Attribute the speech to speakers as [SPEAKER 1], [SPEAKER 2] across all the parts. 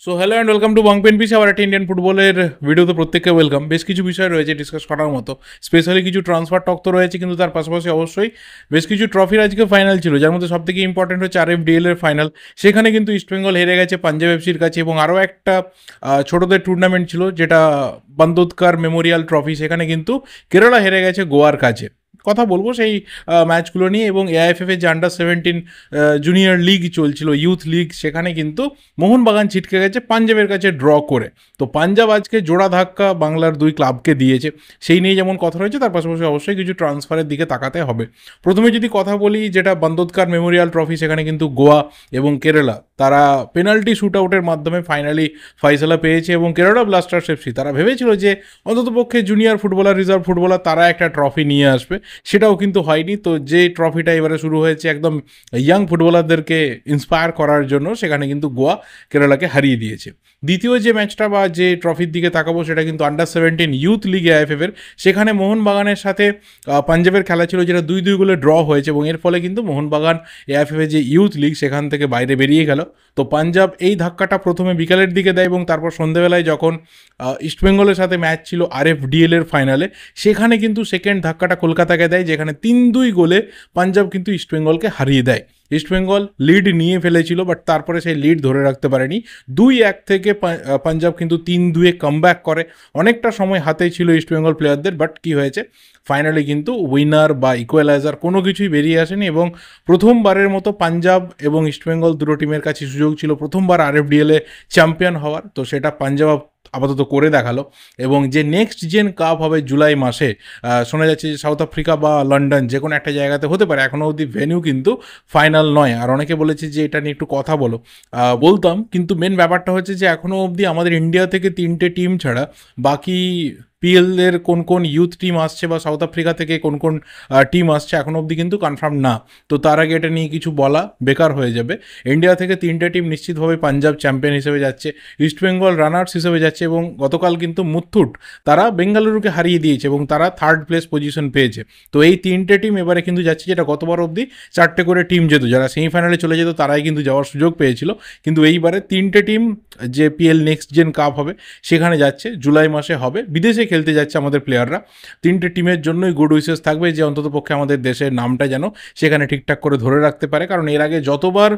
[SPEAKER 1] So hello and welcome to বাংপেন পিস, আবার একটা ইন্ডিয়ান ফুটবলের ভিডিওতে প্রত্যেককে ওয়েলকাম। বেশ কিছু বিষয় রয়েছে ডিসকাস করার মতো, স্পেশালি কিছু ট্রান্সফার টক তো রয়েছে, কিন্তু তার পাশাপাশি অবশ্যই বেশ কিছু ট্রফির আজকে ফাইনাল ছিল, যার মধ্যে সবথেকে ইম্পর্টেন্ট হচ্ছে RFDL এর ফাইনাল। সেখানে কিন্তু ইস্টবেঙ্গল হেরে গেছে পাঞ্জাব এফসির কাছে, এবং আরও একটা ছোটোদের টুর্নামেন্ট ছিল যেটা বান্দোদকার মেমোরিয়াল ট্রফি, সেখানে কিন্তু কেরালা হেরে গেছে গোয়ার কাছে। কথা বলবো সেই ম্যাচগুলো নিয়ে, এবং AIFF এর যে আন্ডার-17 জুনিয়র লিগ চলছিল, ইউথ লিগ, সেখানে কিন্তু মোহনবাগান ছিটকে গেছে পাঞ্জাবের কাছে ড্র করে। তো পাঞ্জাব আজকে জোড়া ধাক্কা বাংলার দুই ক্লাবকে দিয়েছে, সেই নিয়ে যেমন কথা রয়েছে, তার পাশাপাশি অবশ্যই কিছু ট্রান্সফারের দিকে তাকাতে হবে। প্রথমে যদি কথা বলি, যেটা বান্দোদকার মেমোরিয়াল ট্রফি, সেখানে কিন্তু গোয়া এবং কেরালা তারা পেনাল্টি শুট আউটের মাধ্যমে ফাইনালি ফয়সালা পেয়েছে, এবং কেরালা ব্লাস্টার্স এফসি তারা ভেবেছিল যে অন্ততপক্ষে জুনিয়র ফুটবলার, রিজার্ভ ফুটবলার তারা একটা ট্রফি নিয়ে আসবে, সেটাও কিন্তু হয়নি। তো যে ট্রফিটা এবারে শুরু হয়েছে একদম ইয়াং ফুটবলারদেরকে ইন্সপায়ার করার জন্য, সেখানে কিন্তু গোয়া কেরালাকে হারিয়ে দিয়েছে। দ্বিতীয় যে ম্যাচটা বা যে ট্রফির দিকে তাকাবো, সেটা কিন্তু আন্ডার-17 ইউথ লিগ AIFF এর। সেখানে মোহনবাগানের সাথে পাঞ্জাবের খেলা ছিল, যেটা 2-2 গোলে ড্র হয়েছে, এবং এর ফলে কিন্তু মোহনবাগান AIFF এর যে ইউথ লিগ সেখান থেকে বাইরে বেরিয়ে গেল। তো পাঞ্জাব এই ধাক্কাটা প্রথমে বিকালের দিকে দেয়, এবং তারপর সন্ধ্যেবেলায় যখন ইস্টবেঙ্গলের সাথে ম্যাচ ছিল RFDL এর ফাইনালে, সেখানে কিন্তু সেকেন্ড ধাক্কাটা কলকাতাকে দেয়, যেখানে 3-2 গোলে পাঞ্জাব কিন্তু ইস্টবেঙ্গলকে হারিয়ে দেয়। ইস্টবেঙ্গল লিড নিয়ে ফেলেছিল, বাট তারপরে সেই লিড ধরে রাখতে পারেনি। 2-1 থেকে পাঞ্জাব কিন্তু 3-2-এ কামব্যাক করে। অনেকটা সময় হাতে ছিল ইস্টবেঙ্গল প্লেয়ারদের, বাট কি হয়েছে, ফাইনালি কিন্তু উইনার বা ইকুয়ালাইজার কোনো কিছুই বেরিয়ে আসেনি, এবং প্রথমবারের মতো পাঞ্জাব এবং ইস্টবেঙ্গল দুটো টিমের কাছে সুযোগ ছিল প্রথমবার RFDL এ চ্যাম্পিয়ন হওয়ার। তো সেটা পাঞ্জাব আপাতত করে দেখালো, এবং যে নেক্সট জেন কাপ হবে জুলাই মাসে, শোনা যাচ্ছে যে সাউথ আফ্রিকা বা লন্ডন যে কোনো একটা জায়গাতে হতে পারে। এখনও অবধি ভেন্যু কিন্তু ফাইনাল নয়, আর অনেকে বলেছে যে এটা নিয়ে একটু কথা বলতাম, কিন্তু মেন ব্যাপারটা হচ্ছে যে এখনও অবধি আমাদের ইন্ডিয়া থেকে 3টে টিম ছাড়া বাকি PL এর কোন কোন ইউথ টিম আসছে বা সাউথ আফ্রিকা থেকে কোন কোন টিম আসছে এখনও অবধি কিন্তু কনফার্ম না। তো তার আগে এটা নিয়ে কিছু বলা বেকার হয়ে যাবে। ইন্ডিয়া থেকে 3টে টিম নিশ্চিতভাবে পাঞ্জাব চ্যাম্পিয়ন হিসেবে যাচ্ছে, ইস্টবেঙ্গল রানার্স হিসেবে যাচ্ছে, এবং গতকাল কিন্তু মুথুট তারা বেঙ্গালুরুকে হারিয়ে দিয়েছে, এবং তারা 3rd প্লেস পজিশন পেয়েছে। তো এই 3টে টিম এবারে কিন্তু যাচ্ছে, যেটা গতবার অবধি 4টে করে টিম যেত, যারা সেমিফাইনালে চলে যেত তারাই কিন্তু যাওয়ার সুযোগ পেয়েছিল। কিন্তু এইবারে 3টে টিম যে PL নেক্সট জেন কাপ হবে সেখানে যাচ্ছে, জুলাই মাসে হবে, বিদেশে খেলতে যাচ্ছে আমাদের প্লেয়াররা। 3টে টিমের জন্যই গুড উইশেস থাকবে, যে অন্ততপক্ষে আমাদের দেশের নামটা যেন সেখানে ঠিকঠাক করে ধরে রাখতে পারে, কারণ এর আগে যতবার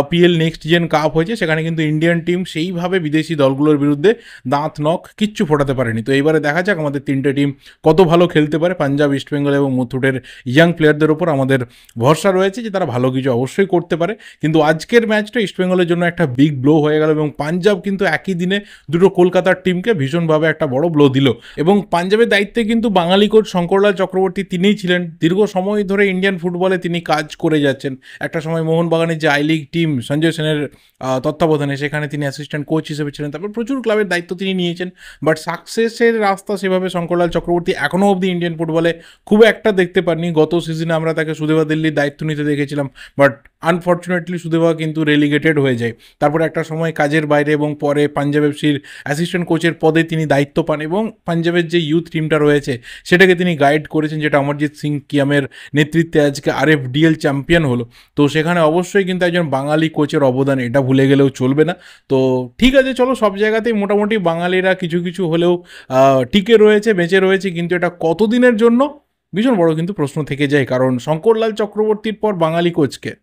[SPEAKER 1] PL নেক্সট জেন কাপ হয়েছে সেখানে কিন্তু ইন্ডিয়ান টিম সেইভাবে বিদেশি দলগুলোর বিরুদ্ধে দাঁত নখ কিচ্ছু ফোটাতে পারেনি। তো এইবারে দেখা যাক আমাদের 3টে টিম কত ভালো খেলতে পারে। পাঞ্জাব, ইস্টবেঙ্গল এবং মুথুটের ইয়াং প্লেয়ারদের ওপর আমাদের ভরসা রয়েছে যে তারা ভালো কিছু অবশ্যই করতে পারে। কিন্তু আজকের ম্যাচটা ইস্টবেঙ্গলের জন্য একটা বিগ ব্লো হয়ে গেল, এবং পাঞ্জাব কিন্তু একই দিনে দুটো কলকাতার টিমকে ভীষণভাবে একটা বড় ব্লো দিল। এবং পাঞ্জাবের দায়িত্বে কিন্তু বাঙালি কোচ শঙ্করলাল চক্রবর্তী তিনিই ছিলেন। দীর্ঘ সময় ধরে ইন্ডিয়ান ফুটবলে তিনি কাজ করে যাচ্ছেন। একটা সময় মোহনবাগানের যে লিগ টিম সঞ্জয় সেনের তত্ত্বাবধানে, সেখানে তিনি অ্যাসিস্ট্যান্ট কোচ হিসেবে ছিলেন। তারপর প্রচুর ক্লাবের দায়িত্ব তিনি নিয়েছেন, বাট সাকসেসের রাস্তা সেভাবে শঙ্করলাল চক্রবর্তী এখনও অবধি ইন্ডিয়ান ফুটবলে খুব একটা দেখতে পাননি। গত সিজনে আমরা তাকে সুদেবা দিল্লির দায়িত্ব নিতে দেখেছিলাম, বাট আনফর্চুনেটলি সুদেবা কিন্তু রেলিগেটেড হয়ে যায়। তারপরে একটা সময় কাজের বাইরে, এবং পরে পাঞ্জাব এফসির অ্যাসিস্ট্যান্ট কোচের পদে তিনি দায়িত্ব পান, এবং পাঞ্জাবের যে ইউথ টিমটা রয়েছে সেটাকে তিনি গাইড করেছেন, যেটা অমরজিৎ সিং কিয়ামের নেতৃত্বে আজকে RFDL চ্যাম্পিয়ন হলো। তো সেখানে অবশ্যই কিন্তু একজন বাঙালি কোচের অবদান, এটা ভুলে গেলেও চলবে না। তো ঠিক আছে, চলো, সব জায়গাতেই মোটামুটি বাঙালিরা কিছু কিছু হলেও টিকে রয়েছে, বেঁচে রয়েছে, কিন্তু এটা কতদিনের জন্য ভীষণ বড় কিন্তু প্রশ্ন থেকে যায়, কারণ শঙ্করলাল চক্রবর্তীর পর বাঙালি কোচকে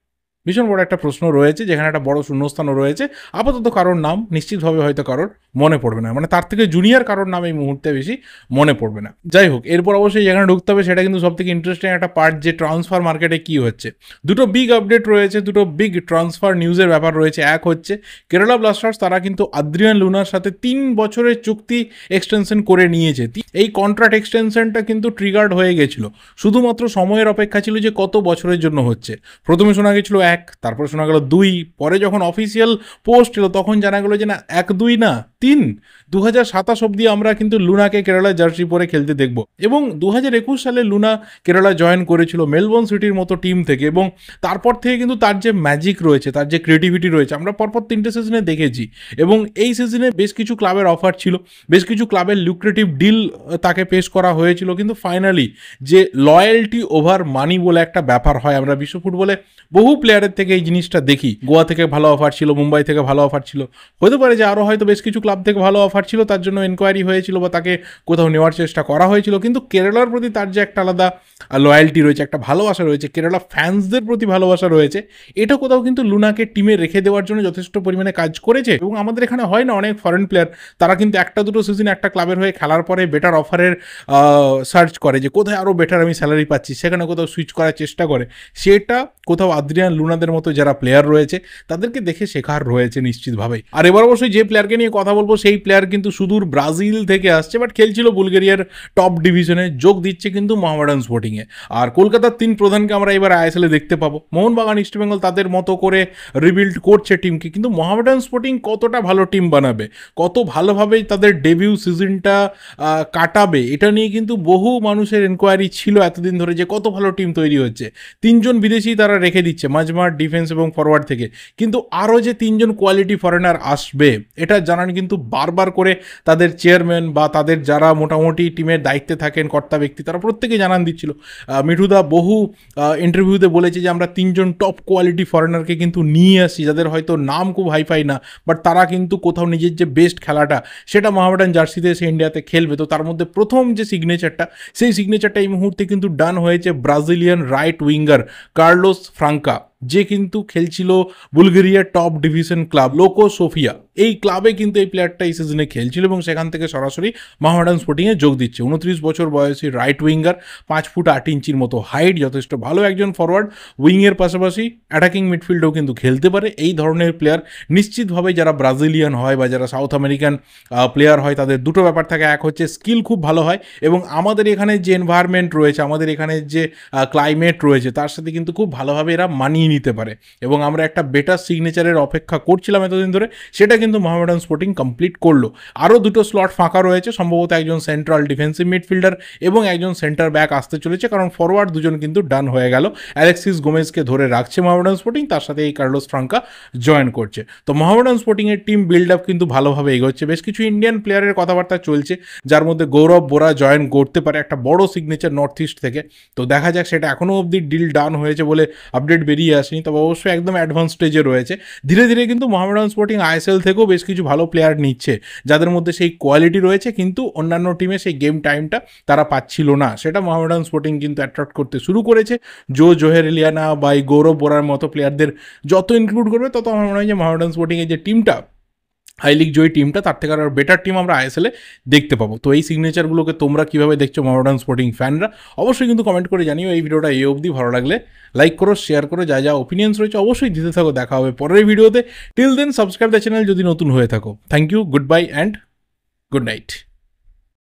[SPEAKER 1] ভীষণ বড় একটা প্রশ্ন রয়েছে, যেখানে একটা বড় শূন্যস্থানও রয়েছে। আপাতত কারোর নাম নিশ্চিতভাবে হয়তো কারোর মনে পড়বে না, মানে তার থেকে জুনিয়র কারোর নাম এই মুহূর্তে বেশি মনে পড়বে না। যাই হোক, এরপর অবশ্যই যেখানে ঢুকতে হবে সেটা কিন্তু সব থেকে ইন্টারেস্টিং একটা পার্ট, যে ট্রান্সফার মার্কেটে কী হচ্ছে। দুটো বিগ আপডেট রয়েছে, দুটো বিগ ট্রান্সফার নিউজের ব্যাপার রয়েছে। এক হচ্ছে কেরালা ব্লাস্টার্স, তারা কিন্তু আদ্রিয়ান লুনার সাথে 3 বছরের চুক্তি এক্সটেনশন করে নিয়েছে। এই কন্ট্রাক্ট এক্সটেনশনটা কিন্তু ট্রিগার্ড হয়ে গেছিলো, শুধুমাত্র সময়ের অপেক্ষা ছিল যে কত বছরের জন্য হচ্ছে। প্রথমে শোনা গেছিলো 1, তারপর শোনা গেল 2, পরে যখন অফিসিয়াল পোস্ট এলো তখন জানা গেলো যে না, 1-2 না, 2027 অবধি আমরা কিন্তু লুনাকে কেরালা জার্সি পরে খেলতে দেখব। এবং 2021 সালে লুনা কেরালা জয়েন করেছিল মেলবোর্ন সিটির মতো টিম থেকে, এবং তারপর থেকে কিন্তু তার যে ম্যাজিক রয়েছে, তার যে ক্রিয়েটিভিটি রয়েছে আমরা পরপর 3টে সিজনে দেখেছি। এবং এই সিজনে বেশ কিছু ক্লাবের অফার ছিল, বেশ কিছু ক্লাবের লুক্রেটিভ ডিল তাকে পেশ করা হয়েছিল, কিন্তু ফাইনালি যে লয়্যালটি ওভার মানি বলে একটা ব্যাপার হয়, আমরা বিশ্ব ফুটবলে বহু প্লেয়ারের থেকে এই জিনিসটা দেখি। গোয়া থেকে ভালো অফার ছিল, মুম্বাই থেকে ভালো অফার ছিল, হতে পারে যে আরও হয়তো বেশ কিছু ক্লাব থেকে ভালো অফার ছিল, তার জন্য এনকোয়ারি হয়েছিল বা তাকে কোথাও নেওয়ার চেষ্টা করা হয়েছিল, কিন্তু কেরালার প্রতি তার যে একটা আলাদা লয়্যালটি রয়েছে, একটা ভালোবাসা রয়েছে, কেরালা ফ্যান্সদের প্রতি ভালোবাসা রয়েছে, এটা কোথাও কিন্তু লুনাকে টিমে রেখে দেওয়ার জন্য যথেষ্ট পরিমাণে কাজ করেছে। এবং আমাদের এখানে হয় না অনেক ফরেন প্লেয়ার, তারা কিন্তু একটা দুটো সিজন একটা ক্লাবের হয়ে খেলার পরে বেটার অফারের সার্চ করে যে কোথায় আরও বেটার আমি স্যালারি পাচ্ছি, সেখানে কোথাও সুইচ করার চেষ্টা করে। সেটা কোথাও আদ্রিয়ান লুনাদের মতো যারা প্লেয়ার রয়েছে তাদেরকে দেখে শেখার রয়েছে নিশ্চিতভাবেই। আর এবার অবশ্যই যে প্লেয়ারকে নিয়ে কথা বলবো সেই প্লেয়ার কিন্তু সুদূর ব্রাজিল থেকে আসছে, বাট খেলছিল বুলগেরিয়ার টপ ডিভিশনে, যোগ দিচ্ছে কিন্তু মোহামেডান স্পোর্টিংয়ে। আর কলকাতার 3 প্রধানকে আমরা এবার আইএসএলে দেখতে পাবো। মোহনবাগান, ইস্টবেঙ্গল তাদের মতো করে রিবিল্ড করছে টিমকে, কিন্তু মোহামেডান স্পোর্টিং কতটা ভালো টিম বানাবে, কত ভালোভাবে তাদের ডেবিউ সিজনটা কাটাবে, এটা নিয়ে কিন্তু বহু মানুষের এনকোয়ারি ছিল এতদিন ধরে যে কত ভালো টিম তৈরি হচ্ছে। 3 জন বিদেশি তারা রেখে দিচ্ছে মাঝমাঠ, ডিফেন্স এবং ফরওয়ার্ড থেকে, কিন্তু আরও যে 3 জন কোয়ালিটি ফরেনার আসবে এটা জানান কিন্তু বারবার করে তাদের চেয়ারম্যান বা তাদের যারা মোটামুটি টিমের দায়িত্বে থাকেন কর্তা ব্যক্তি, তারা প্রত্যেকে জানান দিচ্ছিল। মিঠুদা বহু ইন্টারভিউতে বলেছে যে আমরা 3 জন টপ কোয়ালিটি ফরেনারকে কিন্তু নিয়ে আসি, যাদের হয়তো নাম খুব হাইফাই না, বাট তারা কিন্তু কোথাও নিজের যে বেস্ট খেলাটা সেটা মোহামেডান জার্সিতে এসে ইন্ডিয়াতে খেলবে। তো তার মধ্যে প্রথম যে সিগনেচারটা, সেই সিগনেচারটা এই মুহূর্তে কিন্তু ডান হয়েছে Brazilian right winger Carlos Franka, যে কিন্তু খেলছিল বুলগেরিয়ার টপ ডিভিশন ক্লাব লোকো সোফিয়া। এই ক্লাবে কিন্তু এই প্লেয়ারটা এই সিজনে খেলছিল এবং সেখান থেকে সরাসরি মোহামেডান স্পোর্টিংয়ে যোগ দিচ্ছে। 29 বছর বয়সী রাইট উইঙ্গার, 5 ফুট 8 ইঞ্চির মতো হাইট, যথেষ্ট ভালো একজন ফরওয়ার্ড, উইংয়ের পাশাপাশি অ্যাটাকিং মিডফিল্ডেও কিন্তু খেলতে পারে। এই ধরনের প্লেয়ার নিশ্চিতভাবে যারা ব্রাজিলিয়ান হয় বা যারা সাউথ আমেরিকান প্লেয়ার হয় তাদের দুটো ব্যাপার থাকে, এক হচ্ছে স্কিল খুব ভালো হয়, এবং আমাদের এখানে যে এনভায়রনমেন্ট রয়েছে, আমাদের এখানে যে ক্লাইমেট রয়েছে তার সাথে কিন্তু খুব ভালোভাবে এরা মানিয়ে নিতে পারে। এবং আমরা একটা বেটার সিগনেচারের অপেক্ষা করছিলাম এতদিন ধরে, সেটা কিন্তু মোহামেডান স্পোর্টিং কমপ্লিট করলো। আরও 2টো স্লট ফাঁকা রয়েছে, সম্ভবত একজন সেন্ট্রাল ডিফেন্সিভ মিডফিল্ডার এবং একজন সেন্টার ব্যাক আসতে চলেছে, কারণ ফরওয়ার্ড 2 জন কিন্তু ডান হয়ে গেল। অ্যালেক্সিস গোমেজকে ধরে রাখছে মোহামেডান স্পোর্টিং, তার সাথে এই কার্লোস ফ্রাঙ্কা জয়েন করছে। তো মোহামেডান স্পোর্টিংয়ের টিম বিল্ড আপ কিন্তু ভালোভাবে এগোচ্ছে। বেশ কিছু ইন্ডিয়ান প্লেয়ারের কথাবার্তা চলছে, যার মধ্যে গৌরব বোরা জয়েন করতে পারে, একটা বড় সিগনেচার নর্থ ইস্ট থেকে। তো দেখা যাক, সেটা এখনও অবধি ডিল ডান হয়েছে বলে আপডেট বেরিয়ে আসেনি, তবে অবশ্যই একদম অ্যাডভান্স স্টেজে রয়েছে। ধীরে ধীরে কিন্তু মোহামেডান স্পোর্টিং আইএসএল থেকেও বেশ কিছু ভালো প্লেয়ার নিচ্ছে, যাদের মধ্যে সেই কোয়ালিটি রয়েছে, কিন্তু অন্যান্য টিমে সেই গেম টাইমটা তারা পাচ্ছিল না। সেটা মোহামেডান স্পোর্টিং কিন্তু অ্যাট্রাক্ট করতে শুরু করেছে। জোহের এলিয়ানা বা এই গৌরব বোরার মতো প্লেয়ারদের যত ইনক্লুড করবে, তত আমার মনে হয় যে মোহামেডান স্পোর্টিংয়ের যে টিমটা, হাই লিগ জয়ী টিমটা, তার থেকে আরও বেটার টিম আমরা আইএসএলে দেখতে পাবো। তো এই সিগনেচারগুলোকে তোমরা কীভাবে দেখছো মোহামেডান স্পোর্টিং ফ্যানরা, অবশ্যই কিন্তু কমেন্ট করে জানিও। এই ভিডিওটা এই অবধি ভালো লাগলে লাইক করো, শেয়ার করো, যা যা ওপিনিয়ন্স রয়েছে অবশ্যই দিতে থাকো। দেখা হবে পরের ভিডিওতে। Till then subscribe the channel যদি নতুন হয়ে থাকো। Thank you, goodbye and good night.